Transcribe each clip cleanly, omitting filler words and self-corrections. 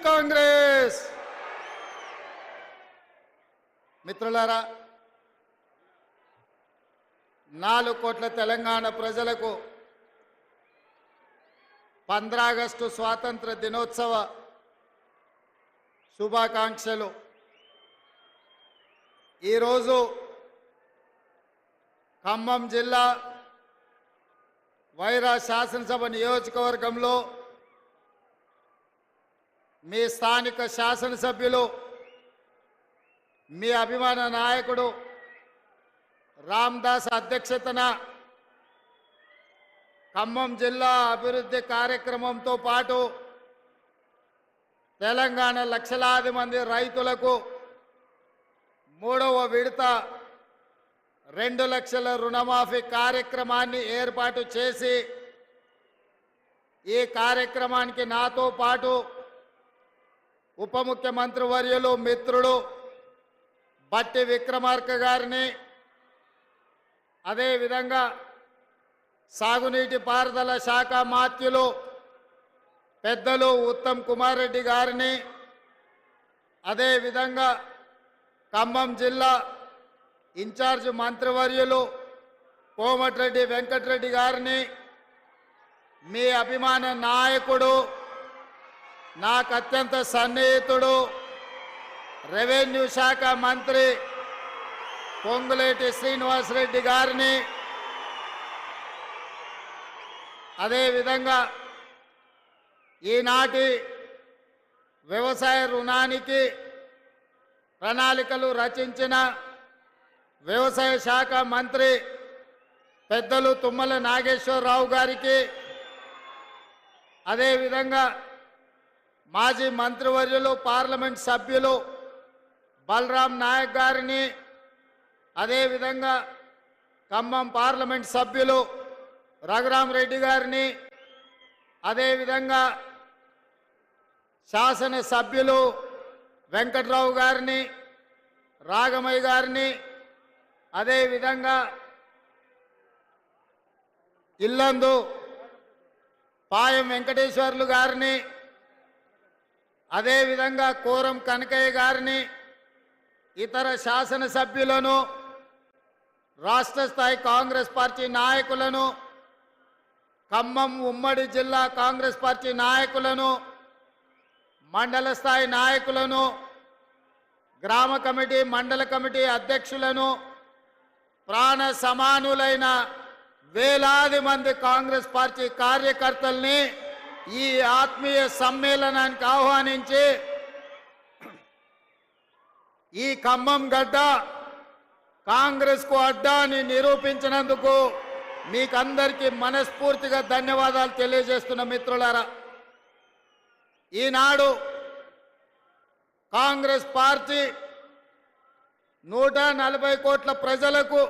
కాంగ్రెస్. మిత్రులారా, 4 కోట్ల తెలంగాణ ప్రజలకు 15 ఆగస్టు స్వాతంత్ర దినోత్సవ శుభాకాంక్షలు. ఈరోజు ఖమ్మం జిల్లా వైరా శాసనసభ నియోజకవర్గంలో మీ స్థానిక శాసనసభ్యులు, మీ అభిమాన నాయకుడు రామదాస్ అధ్యక్షతన ఖమ్మం జిల్లా అభివృద్ధి కార్యక్రమంతో పాటు తెలంగాణ లక్షలాది మంది రైతులకు 3వ విడత 2 లక్షల రుణమాఫీ కార్యక్రమాన్ని ఏర్పాటు చేసి ఈ కార్యక్రమానికి నాతో పాటు ఉప ముఖ్యమంత్రి వర్యులు మిత్రుడు బట్టి విక్రమార్క గారిని, అదేవిధంగా సాగునీటి పారుదల శాఖ మాత్యులు పెద్దలు ఉత్తమ్ కుమార్ రెడ్డి గారిని, అదేవిధంగా ఖమ్మం జిల్లా ఇన్ఛార్జ్ మంత్రివర్యులు కోమటిరెడ్డి వెంకటరెడ్డి గారిని, మీ అభిమాన నాయకుడు, నాకు అత్యంత సన్నిహితుడు, రెవెన్యూ శాఖ మంత్రి పొంగులేటి శ్రీనివాసరెడ్డి గారిని, అదేవిధంగా ఈనాటి వ్యవసాయ రుణానికి ప్రణాళికలు రచించిన వ్యవసాయ శాఖ మంత్రి పెద్దలు తుమ్మల నాగేశ్వరరావు గారికి, అదేవిధంగా మాజీ మంత్రివర్యులు పార్లమెంట్ సభ్యులు బలరాం నాయక్ గారిని, అదేవిధంగా ఖమ్మం పార్లమెంట్ సభ్యులు రఘురామ్ రెడ్డి గారిని, అదేవిధంగా శాసన సభ్యులు వెంకట్రావు గారిని, రాగమయ్య గారిని, అదేవిధంగా ఇల్లందు పాయం వెంకటేశ్వర్లు గారిని, అదేవిధంగా కోరం కనకయ్య గారిని, ఇతర శాసనసభ్యులను, రాష్ట్ర స్థాయి కాంగ్రెస్ పార్టీ నాయకులను, ఖమ్మం ఉమ్మడి జిల్లా కాంగ్రెస్ పార్టీ నాయకులను, మండల స్థాయి నాయకులను, గ్రామ కమిటీ మండల కమిటీ అధ్యక్షులను, ప్రాణ సమానులైన వేలాది మంది కాంగ్రెస్ పార్టీ కార్యకర్తల్ని ఈ ఆత్మీయ సమ్మేళనానికి ఆహ్వానించి ఈ ఖమ్మం గడ్డ కాంగ్రెస్కు అడ్డా అని నిరూపించినందుకు మీకందరికీ మనస్ఫూర్తిగా ధన్యవాదాలు తెలియజేస్తున్న మిత్రులారా, ఈనాడు కాంగ్రెస్ పార్టీ 140 కోట్ల ప్రజలకు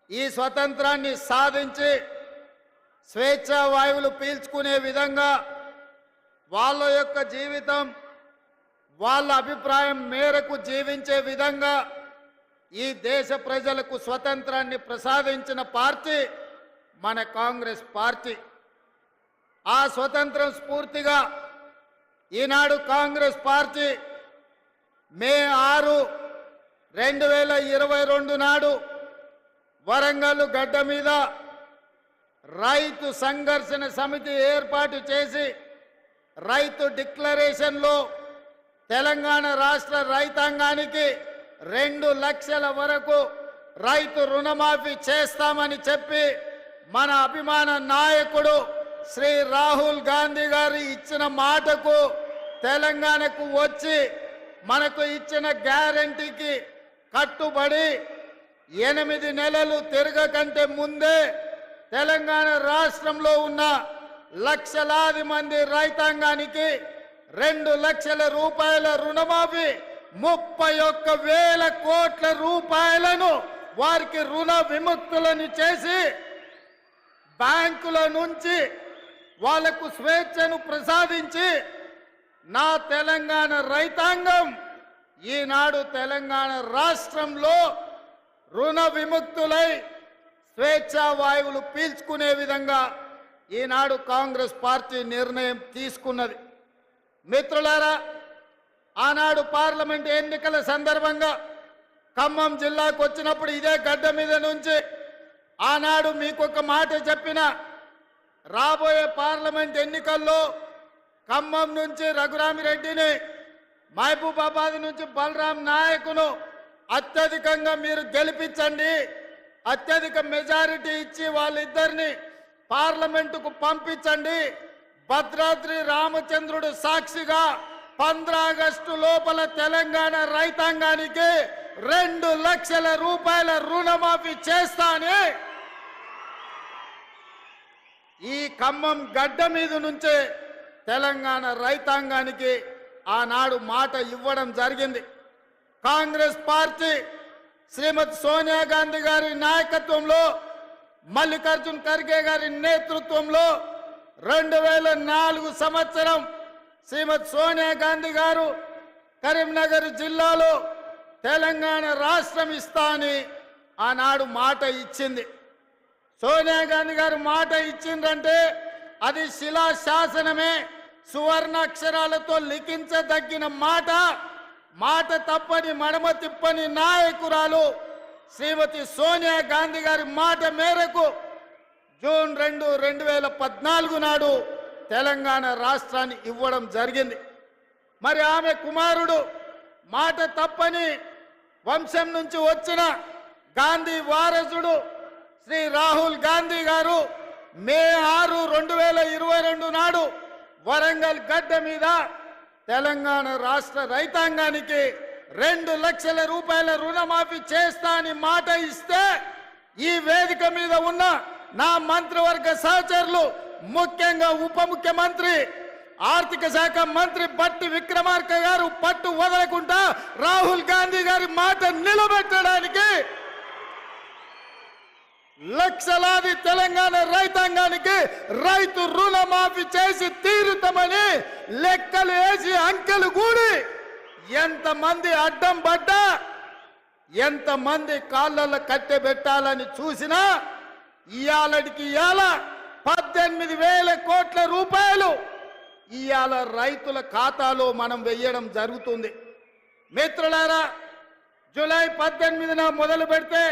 ఈ స్వతంత్రాన్ని సాధించి స్వేచ్ఛా వాయువులు పీల్చుకునే విధంగా వాళ్ళ యొక్క జీవితం వాళ్ళ అభిప్రాయం మేరకు జీవించే విధంగా ఈ దేశ ప్రజలకు స్వతంత్రాన్ని ప్రసాదించిన పార్టీ మన కాంగ్రెస్ పార్టీ. ఆ స్వతంత్రం స్ఫూర్తిగా ఈనాడు కాంగ్రెస్ పార్టీ మే 6, 2022 నాడు వరంగల్ గడ్డ మీద రైతు సంఘర్షణ సమితి ఏర్పాటు చేసి రైతు డిక్లరేషన్లో తెలంగాణ రాష్ట్ర రైతాంగానికి 2 లక్షల వరకు రైతు రుణమాఫీ చేస్తామని చెప్పి మన అభిమాన నాయకుడు శ్రీ రాహుల్ గాంధీ గారు ఇచ్చిన మాటకు తెలంగాణకు వచ్చి మనకు ఇచ్చిన గ్యారంటీకి కట్టుబడి 8 నెలలు తిరగకంటే ముందే తెలంగాణ రాష్ట్రంలో ఉన్న లక్షలాది మంది రైతాంగానికి 2 లక్షల రూపాయల రుణమాఫీ 31,000 కోట్ల రూపాయలను వారికి రుణ విముక్తులను చేసి బ్యాంకుల నుంచి వాళ్లకు స్వేచ్ఛను ప్రసాదించి నా తెలంగాణ రైతాంగం ఈనాడు తెలంగాణ రాష్ట్రంలో రుణ విముక్తులై స్వేచ్ఛా వాయువులు పీల్చుకునే విధంగా ఈనాడు కాంగ్రెస్ పార్టీ నిర్ణయం తీసుకున్నది. మిత్రులారా, ఆనాడు పార్లమెంట్ ఎన్నికల సందర్భంగా ఖమ్మం జిల్లాకు వచ్చినప్పుడు ఇదే గడ్డ మీద నుంచి ఆనాడు మీకు ఒక మాట చెప్పిన, రాబోయే పార్లమెంట్ ఎన్నికల్లో ఖమ్మం నుంచి రఘురామిరెడ్డిని, మహబూబాబాద్ నుంచి బలరాం నాయకును అత్యధికంగా మీరు గెలిపించండి, అత్యధిక మెజారిటీ ఇచ్చి వాళ్ళిద్దరిని పార్లమెంటుకు పంపించండి, భద్రాద్రి రామచంద్రుడు సాక్షిగా 15 ఆగస్టు లోపల తెలంగాణ రైతాంగానికి 2 లక్షల రూపాయల రుణమాఫీ చేస్తా అని ఈ ఖమ్మం గడ్డ మీద నుంచే తెలంగాణ రైతాంగానికి ఆనాడు మాట ఇవ్వడం జరిగింది. కాంగ్రెస్ పార్టీ శ్రీమతి సోనియా గాంధీ గారి నాయకత్వంలో, మల్లికార్జున్ ఖర్గే గారి నేతృత్వంలో 2004 సంవత్సరం శ్రీమతి సోనియా గాంధీ గారు కరీంనగర్ జిల్లాలో తెలంగాణ రాష్ట్రం ఇస్తా అని ఆనాడు మాట ఇచ్చింది. సోనియా గాంధీ గారు మాట ఇచ్చిందంటే అది శిలా శాసనమే, సువర్ణాక్షరాలతో లిఖించదగిన మాట. మాట తప్పని మడమ తిప్పని నాయకురాలు శ్రీమతి సోనియా గాంధీ గారి మాట మేరకు జూన్ 2, 2014 నాడు తెలంగాణ రాష్ట్రాన్ని ఇవ్వడం జరిగింది. మరి ఆమె కుమారుడు మాట తప్పని వంశం నుంచి వచ్చిన గాంధీ వారసుడు శ్రీ రాహుల్ గాంధీ గారు మే 6, 2022 నాడు వరంగల్ గడ్డ మీద తెలంగాణ రాష్ట్ర రైతాంగానికి 2 లక్షల రూపాయల రుణమాఫీ చేస్తా అని మాట ఇస్తే, ఈ వేదిక మీద ఉన్న నా మంత్రివర్గ సహచరులు, ముఖ్యంగా ఉప ముఖ్యమంత్రి ఆర్థిక శాఖ మంత్రి బట్టి విక్రమార్క గారు పట్టు వదలకుండా రాహుల్ గాంధీ గారి మాట నిలబెట్టడానికి లక్షలాది తెలంగాణ రైతాంగానికి రైతు రుణమాఫీ చేసి తీరుతామని లెక్కలు వేసి అంకెలు కూడి ఎంతమంది అడ్డం పడ్డా, ఎంతమంది కాళ్ళల్లో కట్టెబెట్టాలని చూసినా ఇయాలటికి ఇయాల 18,000 కోట్ల రూపాయలు ఇయాల రైతుల ఖాతాలో మనం వెయ్యడం జరుగుతుంది. మిత్రులారా, జూలై 18న మొదలు పెడితే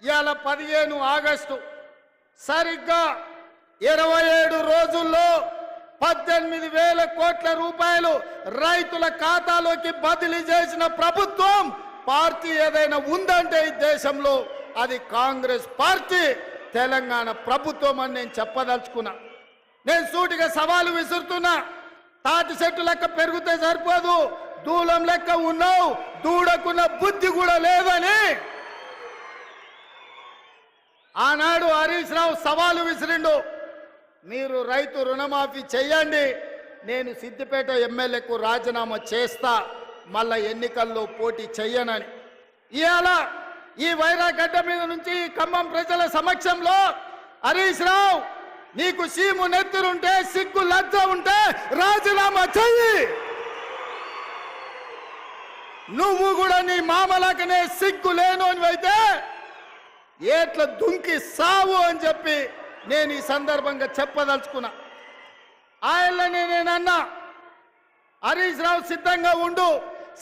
ఇయాల 15 ఆగస్టు, సరిగ్గా 27 రోజుల్లో 18,000 కోట్ల రూపాయలు రైతుల ఖాతాలోకి బదిలీ చేసిన ప్రభుత్వం పార్టీ ఏదైనా ఉందంటే ఈ దేశంలో అది కాంగ్రెస్ పార్టీ, తెలంగాణ ప్రభుత్వం అని నేను చెప్పదలుచుకున్నా. నేను సూటిగా సవాలు విసురుతున్నా. తాటి చెట్టు లెక్క పెరిగితే సరిపోదు, దూలం లెక్క ఉన్నావు, దూడకున్న బుద్ధి కూడా లేదని ఆనాడు హరీష్ రావు సవాలు విసిరిండు. మీరు రైతు రుణమాఫీ చెయ్యండి, నేను సిద్దిపేట ఎమ్మెల్యేకు రాజీనామా చేస్తా, మళ్ళా ఎన్నికల్లో పోటీ చెయ్యనని. ఇవాళ ఈ వైరాగడ్డ మీద నుంచి ఖమ్మం ప్రజల సమక్షంలో హరీష్ రావు, నీకు సీము నెత్తురుంటే, సిగ్గు లజ్జ ఉంటే రాజీనామా చెయ్యి. నువ్వు కూడా నీ మామలాకనే సిగ్గు లేనోనివైతే ఏట్ల దుంకి సావు అని చెప్పి నేను ఈ సందర్భంగా చెప్పదలుచుకున్నా. ఆయననే నేనన్నా, హరీష్ రావు సిద్ధంగా ఉండు,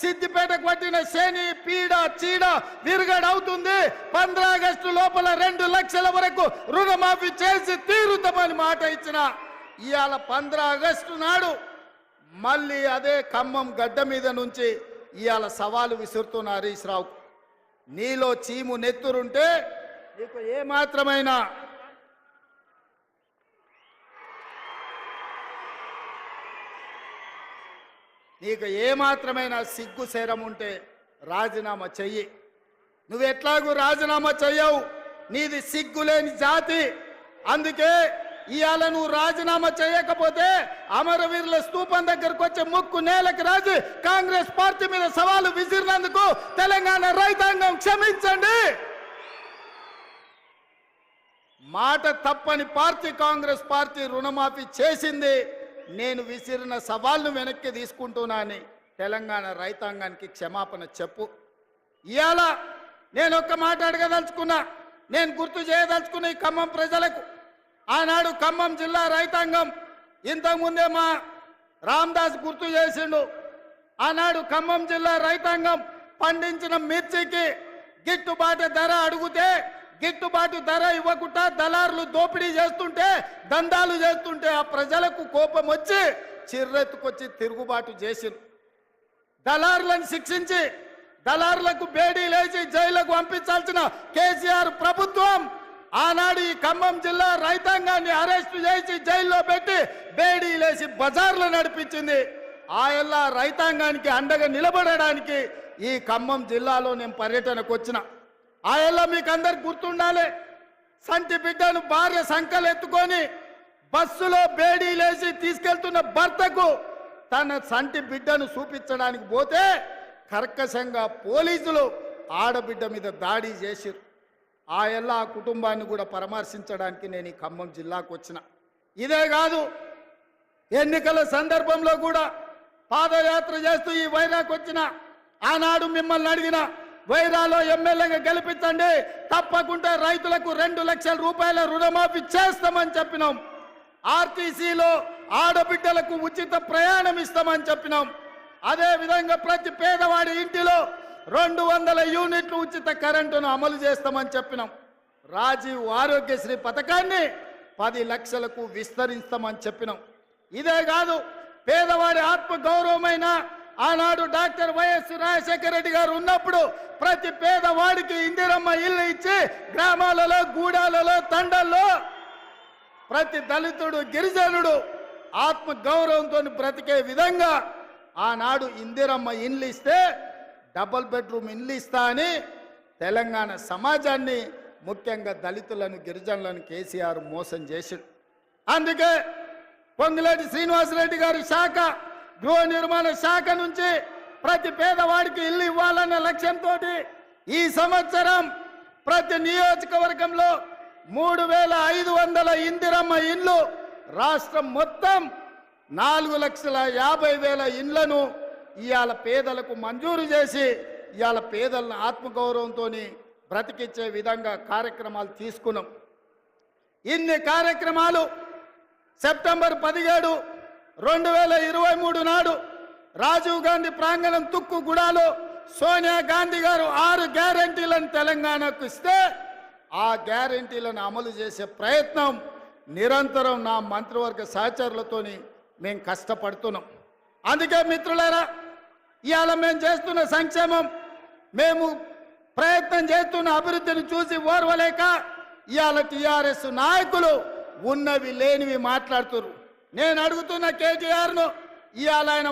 సిద్దిపేటకు పట్టిన శని పీడ చీడ విరుగడవుతుంది, 15 ఆగస్టు లోపల 2 లక్షల వరకు రుణమాఫీ చేసి తీరుతామని మాట ఇచ్చిన ఇవాళ 15 ఆగస్టు నాడు మళ్ళీ అదే ఖమ్మం గడ్డ మీద నుంచి ఇవాళ సవాలు విసురుతున్న హరీష్ రావు, నీలో చీము నెత్తురుంటే నీకు ఏమాత్రమైన సిగ్గు శరం ఉంటే రాజీనామా చెయ్యి. నువ్వు ఎట్లాగూ రాజీనామా చెయ్యవు, నీది సిగ్గులేని జాతి. అందుకే ఇవాళ నువ్వు రాజీనామా చేయకపోతే అమరవీరుల స్తూపం దగ్గరకు వచ్చే ముక్కు నేలకు రాజు కాంగ్రెస్ పార్టీ మీద సవాలు విసిరినందుకు తెలంగాణ రైతాంగం క్షమించండి. మాట తప్పని పార్టీ కాంగ్రెస్ పార్టీ రుణమాఫీ చేసింది. నేను విసిరిన సవాల్ను వెనక్కి తీసుకుంటున్నానని తెలంగాణ రైతాంగానికి క్షమాపణ చెప్పు. ఇవాళ నేను ఒక్క మాట అడగదలుచుకున్నా, నేను గుర్తు చేయదలుచుకున్న ఈ ఖమ్మం ప్రజలకు, ఆనాడు ఖమ్మం జిల్లా రైతాంగం ఇంతకుముందే మా రామదాస్ గుర్తు చేసిండు. ఆనాడు ఖమ్మం జిల్లా రైతాంగం పండించిన మిర్చికి గిట్టుబాటు ధర అడిగితే గిట్టుబాటు ధర ఇవ్వకుండా దళారులు దోపిడీ చేస్తుంటే దందాలు చేస్తుంటే ఆ ప్రజలకు కోపం వచ్చి చిర్రెత్తుకొచ్చి తిరుగుబాటు చేసిండు. దళారులను శిక్షించి దళారులకు బేడీ లేచి జైలుకు పంపించాల్సిన కేసీఆర్ ప్రభుత్వం ఆనాడు ఈ ఖమ్మం జిల్లా రైతాంగాన్ని అరెస్టు చేసి జైల్లో పెట్టి బేడీ లేచి బజార్లు నడిపించింది. ఆయల్లా రైతాంగానికి అండగా నిలబడడానికి ఈ ఖమ్మం జిల్లాలో నేను పర్యటనకు వచ్చిన. ఆయల్లా మీకు అందరికి గుర్తుండాలి, సంటి బిడ్డను భార్య సంకలు ఎత్తుకొని బస్సులో బేడీ లేచి తీసుకెళ్తున్న భర్తకు తన సంటి బిడ్డను చూపించడానికి పోతే కర్కశంగా పోలీసులు ఆడబిడ్డ మీద దాడి చేసిరు. ఆ కుటుంబాన్ని కూడా పరామర్శించడానికి నేను ఈ ఖమ్మం జిల్లాకు వచ్చిన. ఇదే కాదు, ఎన్నికల సందర్భంలో కూడా పాదయాత్ర చేస్తూ ఈ వైరాకు వచ్చిన. ఆనాడు మిమ్మల్ని అడిగిన, వైరాలో ఎమ్మెల్యేగా గెలిపించండి, తప్పకుండా రైతులకు 2 లక్షల రూపాయల రుణమాఫీ చేస్తామని చెప్పినాం. ఆర్టీసీలో ఆడబిడ్డలకు ఉచిత ప్రయాణం ఇస్తామని చెప్పినాం. అదే విధంగా ప్రతి పేదవాడి ఇంటిలో 200 యూనిట్లు ఉచిత కరెంటును అమలు చేస్తామని చెప్పినాం. రాజీవ్ ఆరోగ్యశ్రీ పథకాన్ని 10 లక్షలకు విస్తరిస్తామని చెప్పినాం. ఇదే కాదు, పేదవాడి ఆత్మ గౌరవమైన ఆనాడు డాక్టర్ వైఎస్ రాజశేఖర రెడ్డి గారు ఉన్నప్పుడు ప్రతి పేదవాడికి ఇందిరమ్మ ఇల్లు ఇచ్చి గ్రామాలలో గూడాలలో తండల్లో ప్రతి దళితుడు గిరిజనుడు ఆత్మ గౌరవంతో బ్రతికే విధంగా ఆనాడు ఇందిరమ్మ ఇండ్లు ఇస్తే డబుల్ బెడ్రూమ్ ఇండ్లు ఇస్తా అని తెలంగాణ సమాజాన్ని ముఖ్యంగా దళితులను గిరిజనులను కేసీఆర్ మోసం చేశాడు. అందుకే పొంగులేటి శ్రీనివాసరెడ్డి గారి శాఖ గృహ నిర్మాణ శాఖ నుంచి ప్రతి పేదవాడికి ఇల్లు ఇవ్వాలన్న లక్ష్యంతో ఈ సంవత్సరం ప్రతి నియోజకవర్గంలో 3,500 ఇందిరమ్మ ఇండ్లు రాష్ట్రం మొత్తం 4,50,000 ఇండ్లను ఇవాళ పేదలకు మంజూరు చేసి ఇవాళ పేదలను ఆత్మగౌరవంతో బ్రతికించే విధంగా కార్యక్రమాలు తీసుకున్నాం. ఇన్ని కార్యక్రమాలు సెప్టెంబర్ 17, 2023 నాడు రాజీవ్ గాంధీ ప్రాంగణం తుక్కుగూడలో సోనియా గాంధీ గారు 6 గ్యారెంటీలను తెలంగాణకు ఇస్తే ఆ గ్యారెంటీలను అమలు చేసే ప్రయత్నం నిరంతరం నా మంత్రివర్గ సహచరులతోని మేము కష్టపడుతున్నాం. అందుకే మిత్రులారా, ఇవాళ మేము చేస్తున్న సంక్షేమం, మేము ప్రయత్నం చేస్తున్న అభివృద్ధిని చూసి ఓర్వలేక ఇవాళ టీఆర్ఎస్ నాయకులు ఉన్నవి లేనివి మాట్లాడుతున్నారు. నేను అడుగుతున్న కేటీఆర్ను, ఇవాళ ఆయన